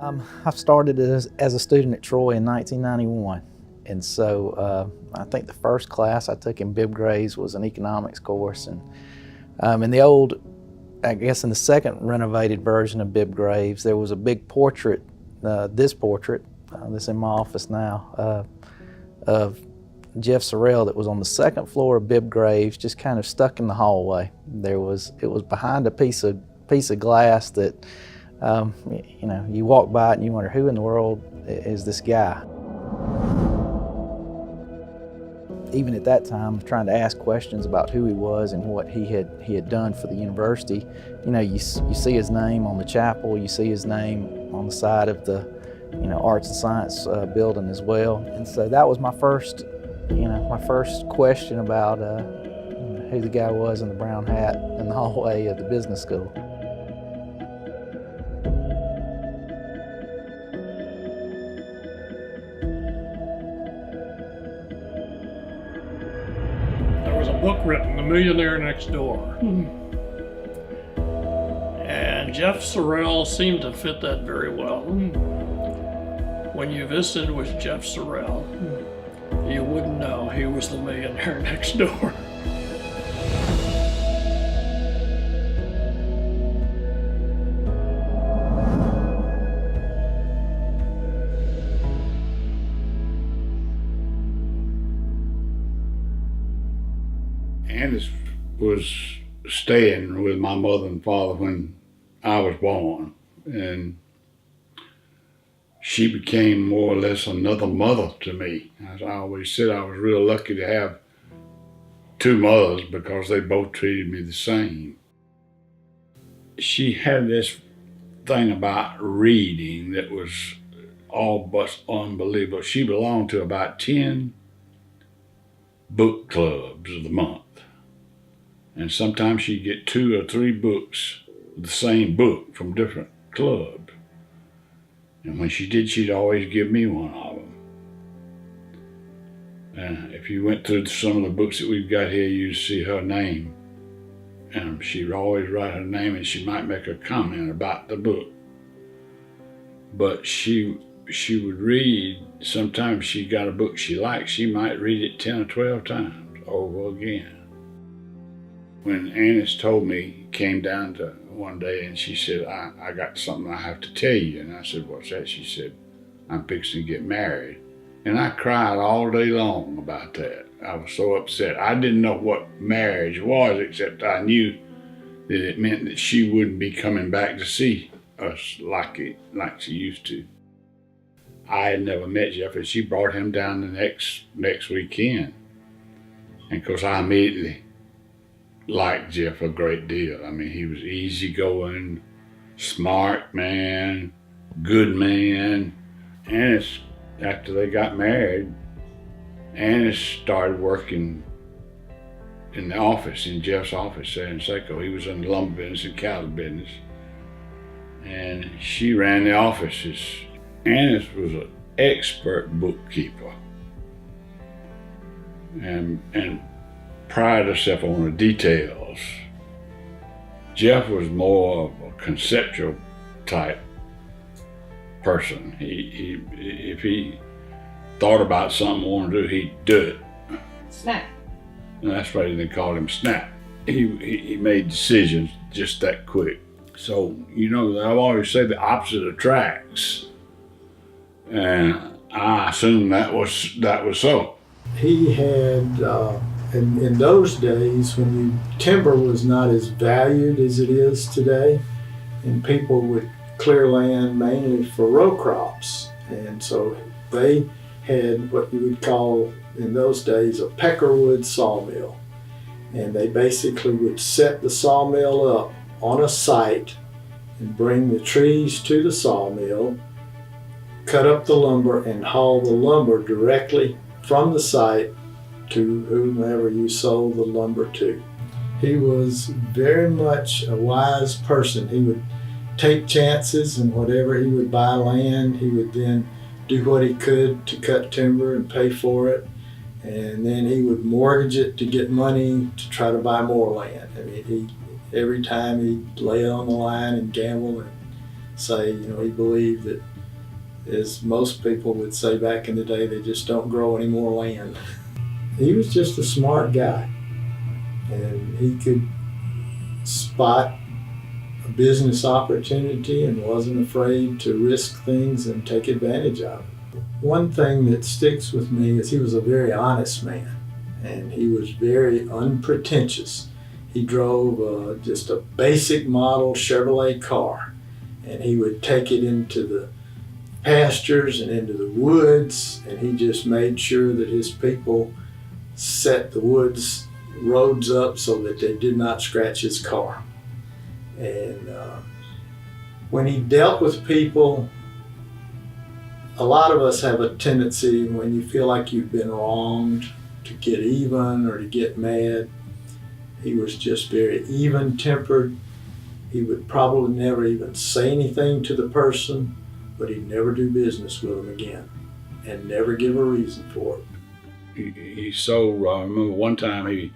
I started as a student at Troy in 1991. And so I think the first class I took in bib grades was an economics course. And in the old, I guess in the second renovated version of bib graves, there was a big portrait, this portrait, that's in my office now, of Jeff Sorrell that was on the second floor of bib graves, just kind of stuck in the hallway. It was behind a piece of glass that you walk by it and you wonder, who in the world is this guy? Even at that time, trying to ask questions about who he was and what he had done for the university. You see his name on the chapel, you see his name on the side of the Arts and Science building as well. And so that was my first question about who the guy was in the brown hat in the hallway of the business school. There was a book written, The Millionaire Next Door. And Jeff Sorrell seemed to fit that very well. When you visited with Jeff Sorrell, you wouldn't know he was the millionaire next door. Anise was staying with my mother and father when I was born, and she became more or less another mother to me. As I always said, I was real lucky to have two mothers because they both treated me the same. She had this thing about reading that was all but unbelievable. She belonged to about 10 book clubs of the month. And sometimes she'd get 2 or 3 books, the same book from different clubs. And when she did, she'd always give me one of them. And if you went through some of the books that we've got here, you'd see her name. And she'd always write her name, and she might make a comment about the book. But she would read, sometimes she got a book she liked, she might read it 10 or 12 times over again. When Anise told me, came down to one day and she said, I got something I have to tell you. And I said, what's that? She said, I'm fixing to get married. And I cried all day long about that. I was so upset. I didn't know what marriage was, except I knew that it meant that she wouldn't be coming back to see us like she used to. I had never met Jeff, and she brought him down the next weekend. And of course, I immediately liked Jeff a great deal. I mean, he was easygoing, smart man, good man. Anise, after they got married, Anise started working in the office, in Jeff's office there in Seco. He was in the lumber business and cattle business. And she ran the offices. Anise was an expert bookkeeper and prided herself on the details. Jeff was more of a conceptual type person. If he thought about something wanted to do, he'd do it. Snap. And that's why they called him Snap. He made decisions just that quick. So, I've always said the opposite attracts. And I assume that was so. He had, in those days when timber was not as valued as it is today, and people would clear land mainly for row crops. And so they had what you would call in those days a peckerwood sawmill. And they basically would set the sawmill up on a site and bring the trees to the sawmill, cut up the lumber, and haul the lumber directly from the site to whomever you sold the lumber to. He was very much a wise person. He would take chances, and whatever he would buy land, he would then do what he could to cut timber and pay for it. And then he would mortgage it to get money to try to buy more land. I mean, every time he'd lay it on the line and gamble and say, he believed that, as most people would say back in the day, they just don't grow any more land. He was just a smart guy, and he could spot a business opportunity and wasn't afraid to risk things and take advantage of it. One thing that sticks with me is he was a very honest man, and he was very unpretentious. He drove just a basic model Chevrolet car, and he would take it into the pastures and into the woods, and he just made sure that his people set the woods roads up so that they did not scratch his car. And when he dealt with people, a lot of us have a tendency, when you feel like you've been wronged, to get even or to get mad. He was just very even-tempered. He would probably never even say anything to the person, but he'd never do business with them again and never give a reason for it. He sold, I remember one time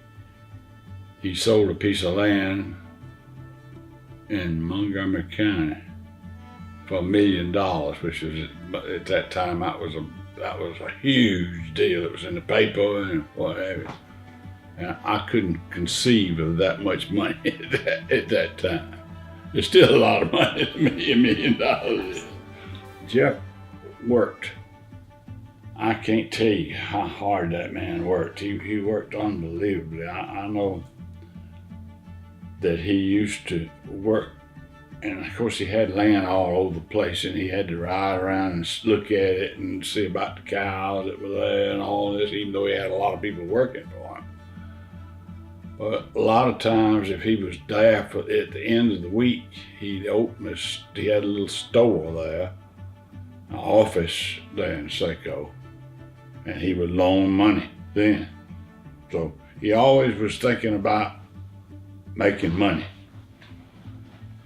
he sold a piece of land in Montgomery County for $1 million, which was, at that time, that was a huge deal. It was in the paper and what have you. And I couldn't conceive of that much money at that time. It's still a lot of money to me, $1 million. Jeff worked. I can't tell you how hard that man worked. He worked unbelievably. I know that he used to work, and of course he had land all over the place, and he had to ride around and look at it and see about the cows that were there and all this, even though he had a lot of people working for him. But a lot of times, if he was there at the end of the week, he had a little store there, an office there in Seco, and he would loan money then. So he always was thinking about making money.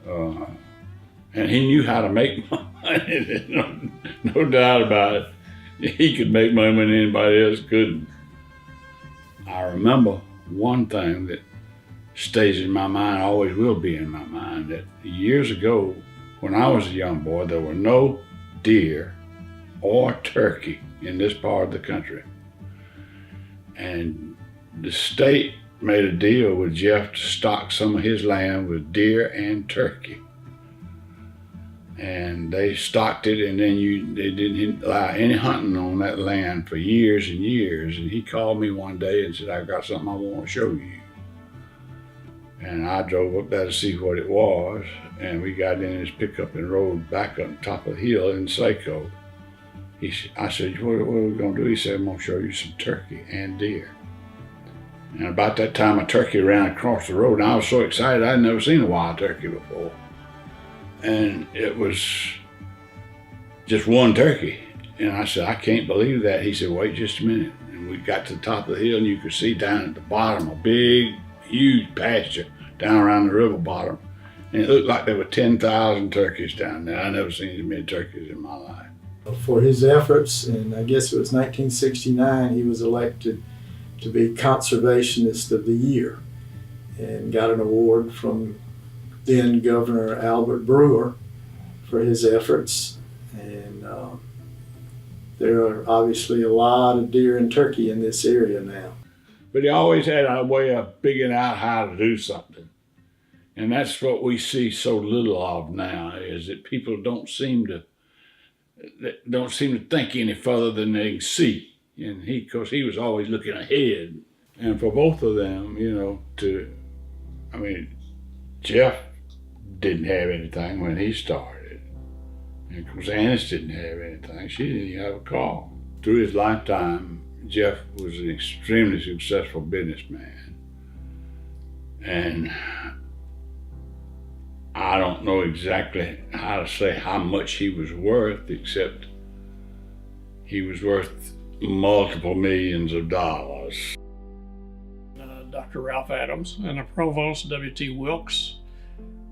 And he knew how to make money, no doubt about it. He could make money when anybody else couldn't. I remember one thing that stays in my mind, always will be in my mind, that years ago, when I was a young boy, there were no deer or turkey in this part of the country. And the state made a deal with Jeff to stock some of his land with deer and turkey. And they stocked it, and then they didn't allow any hunting on that land for years and years. And he called me one day and said, "I've got something I want to show you." And I drove up there to see what it was, and we got in his pickup and rode back up the top of the hill in Seco. I said, what are we going to do? He said, "I'm going to show you some turkey and deer." And about that time, a turkey ran across the road, and I was so excited, I'd never seen a wild turkey before. And it was just one turkey. And I said, "I can't believe that." He said, "Wait just a minute." And we got to the top of the hill, and you could see down at the bottom a big, huge pasture down around the river bottom. And it looked like there were 10,000 turkeys down there. I never seen as many turkeys in my life. For his efforts, and I guess it was 1969, he was elected to be Conservationist of the Year and got an award from then Governor Albert Brewer for his efforts. And there are obviously a lot of deer and turkey in this area now. But he always had a way of figuring out how to do something. And that's what we see so little of now, is that people don't seem to think any further than they can see. And of course, he was always looking ahead. And for both of them, Jeff didn't have anything when he started. And of course, Anise didn't have anything. She didn't even have a car. Through his lifetime, Jeff was an extremely successful businessman. And I don't know exactly how to say how much he was worth, except he was worth multiple millions of dollars. Dr. Ralph Adams and the provost, W.T. Wilkes,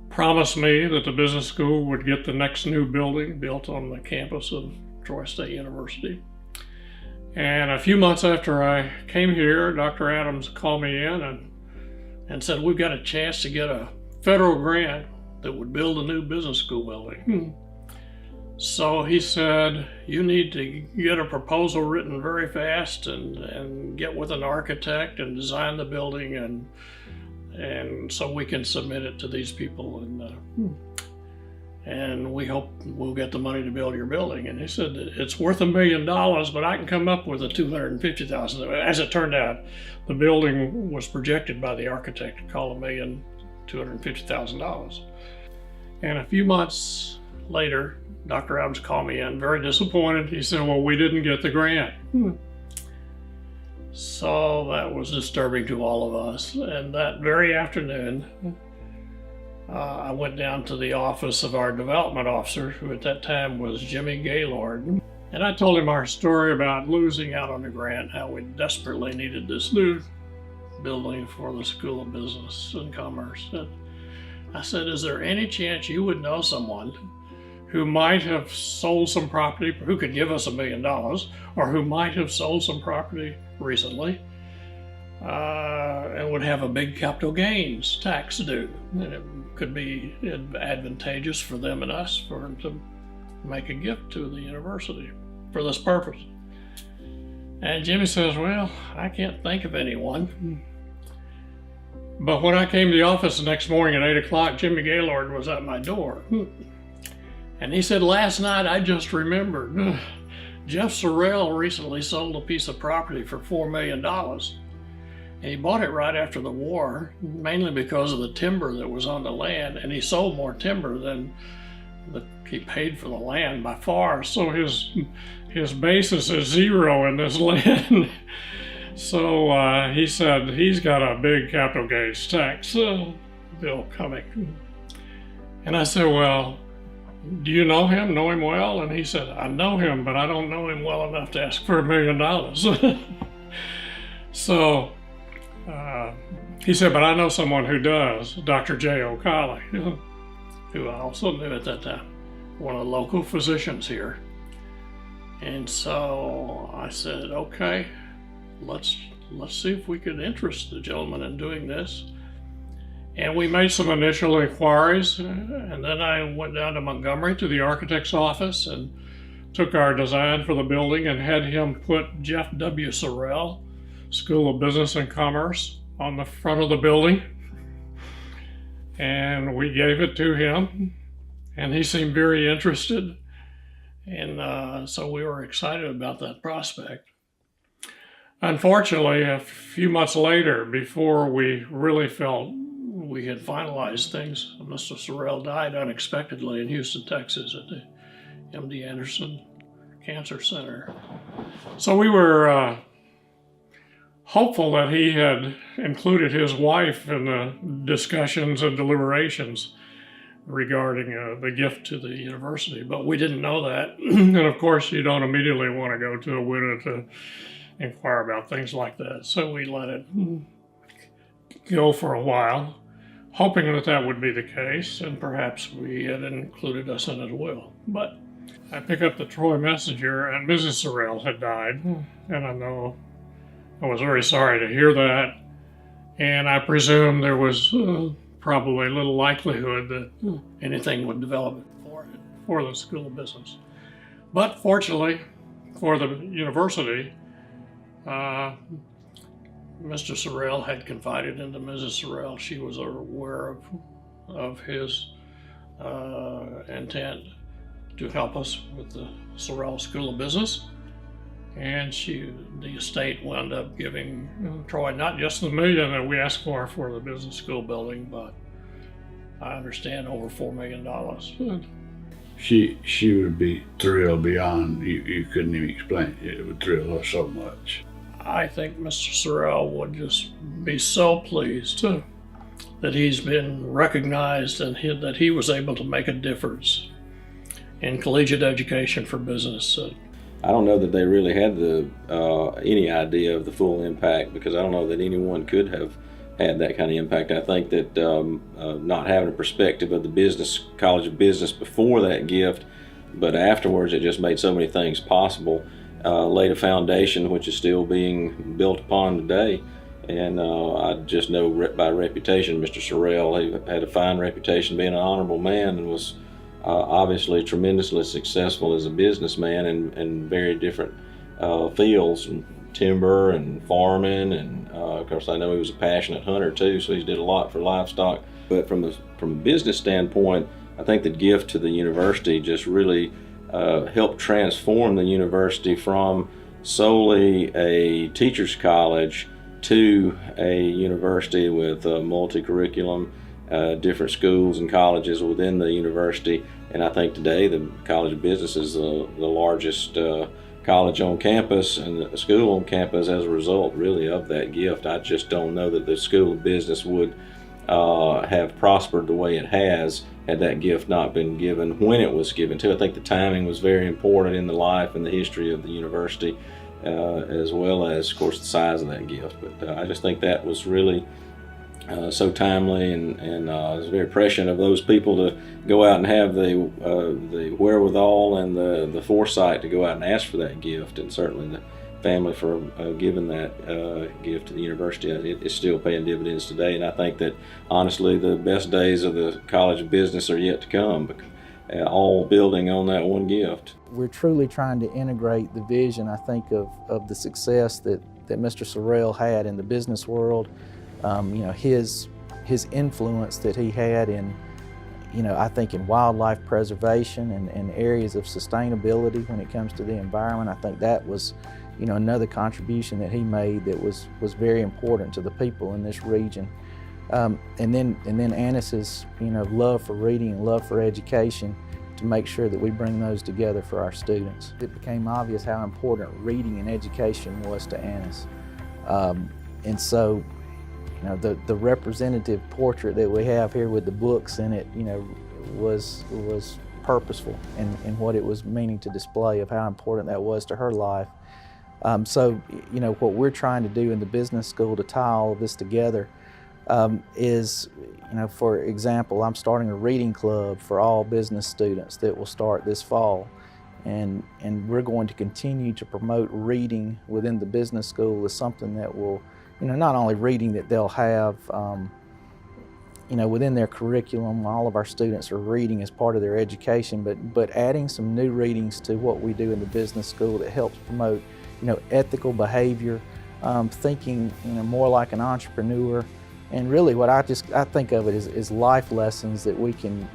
promised me that the business school would get the next new building built on the campus of Troy State University. And a few months after I came here, Dr. Adams called me in and said, "We've got a chance to get a federal grant that would build a new business school building. So he said, you need to get a proposal written very fast and get with an architect and design the building, and so we can submit it to these people, and we hope we'll get the money to build your building. And he said, it's worth $1 million, but I can come up with a $250,000. As it turned out, the building was projected by the architect to call $1,250,000. And a few months later, Dr. Adams called me in, very disappointed. He said, well, we didn't get the grant. So that was disturbing to all of us. And that very afternoon, I went down to the office of our development officer, who at that time was Jimmy Gaylord. And I told him our story about losing out on the grant, how we desperately needed this new building for the School of Business and Commerce. And I said, is there any chance you would know someone who might have sold some property, who could give us $1 million, or who might have sold some property recently and would have a big capital gains tax due? And it could be advantageous for them and us for them to make a gift to the university for this purpose. And Jimmy says, well, I can't think of anyone. But when I came to the office the next morning at 8 o'clock, Jimmy Gaylord was at my door. And he said, last night I just remembered, Jeff Sorrell recently sold a piece of property for $4 million. And he bought it right after the war, mainly because of the timber that was on the land, and he sold more timber than he paid for the land by far. So his basis is zero in this land. So he said he's got a big capital gains tax bill coming. And I said, well, do you know him well? And he said, I know him, but I don't know him well enough to ask for $1 million. So he said, but I know someone who does, Dr. J. O'Connell, who I also knew at that time, one of the local physicians here. And so I said, okay, let's see if we could interest the gentleman in doing this. And we made some initial inquiries, and then I went down to Montgomery to the architect's office and took our design for the building and had him put Jeff W. Sorrell, School of Business and Commerce, on the front of the building. And we gave it to him, and he seemed very interested. And so we were excited about that prospect. Unfortunately, a few months later, before we really felt we had finalized things, Mr. Sorrell died unexpectedly in Houston, Texas at the MD Anderson Cancer Center. So we were hopeful that he had included his wife in the discussions and deliberations regarding the gift to the university, but we didn't know that. And of course, you don't immediately want to go to a widow to inquire about things like that. So we let it go for a while, hoping that that would be the case, and perhaps we had included us in his will. But I pick up the Troy Messenger, and Mrs. Sorrell had died, and I know I was very sorry to hear that, and I presume there was probably little likelihood that anything would develop for the School of Business. But fortunately for the university, Mr. Sorrell had confided into Mrs. Sorrell. She was aware of his intent to help us with the Sorrell School of Business. And the estate wound up giving Troy not just the $1 million that we asked for the business school building, but I understand over $4 million. She would be thrilled beyond, you couldn't even explain it. It would thrill her so much. I think Mr. Sorrell would just be so pleased that he's been recognized and that he was able to make a difference in collegiate education for business. I don't know that they really had any idea of the full impact, because I don't know that anyone could have had that kind of impact. I think that not having a perspective of the College of Business before that gift, but afterwards, it just made so many things possible. Laid a foundation which is still being built upon today, And I just know by reputation, Mr. Sorrell, he had a fine reputation being an honorable man, and was obviously tremendously successful as a businessman in very different fields, and timber and farming, and of course I know he was a passionate hunter too, so he did a lot for livestock. But from a business standpoint, I think the gift to the university just really helped transform the university from solely a teacher's college to a university with multi-curriculum, different schools and colleges within the university. And I think today the College of Business is the largest college on campus and the school on campus as a result really of that gift. I just don't know that the School of Business would have prospered the way it has had that gift not been given when it was given to. I think the timing was very important in the life and the history of the university, as well as, of course, the size of that gift. But I just think that was really so timely, and it was very prescient of those people to go out and have the wherewithal and the foresight to go out and ask for that gift, and certainly the family for giving that gift to the university. It's still paying dividends today, and I think that honestly the best days of the College of Business are yet to come, all building on that one gift. We're truly trying to integrate the vision, I think, of the success that Mr. Sorrell had in the business world. His influence that he had in, I think in wildlife preservation and areas of sustainability when it comes to the environment. I think that was, another contribution that he made that was very important to the people in this region. And then Annis's, love for reading and love for education, to make sure that we bring those together for our students. It became obvious how important reading and education was to Annis. And so, the representative portrait that we have here with the books in it, was purposeful in what it was meaning to display of how important that was to her life. So, what we're trying to do in the business school to tie all of this together is, for example, I'm starting a reading club for all business students that will start this fall. And we're going to continue to promote reading within the business school as something that will, not only reading that they'll have, within their curriculum. All of our students are reading as part of their education, but adding some new readings to what we do in the business school that helps promote, ethical behavior, thinking, more like an entrepreneur. And really what I think of it is life lessons that we can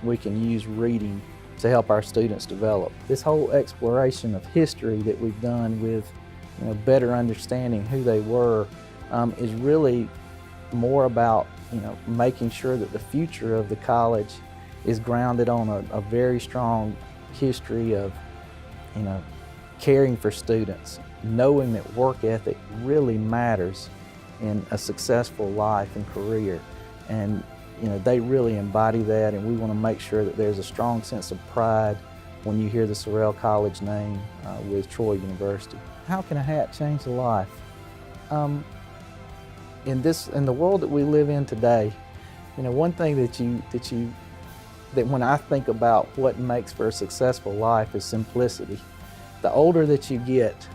use reading to help our students develop. This whole exploration of history that we've done with, better understanding who they were, is really more about, making sure that the future of the college is grounded on a very strong history of, caring for students, knowing that work ethic really matters in a successful life and career. And they really embody that, and we want to make sure that there's a strong sense of pride when you hear the Sorrell College name with Troy University. How can a hat change a life? In the world that we live in today, one thing that when I think about what makes for a successful life is simplicity. The older that you get,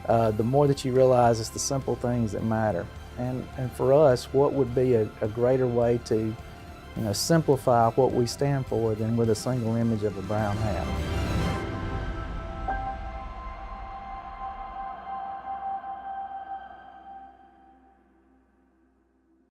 the more that you realize it's the simple things that matter. And for us, what would be a greater way to, simplify what we stand for than with a single image of a brown hat?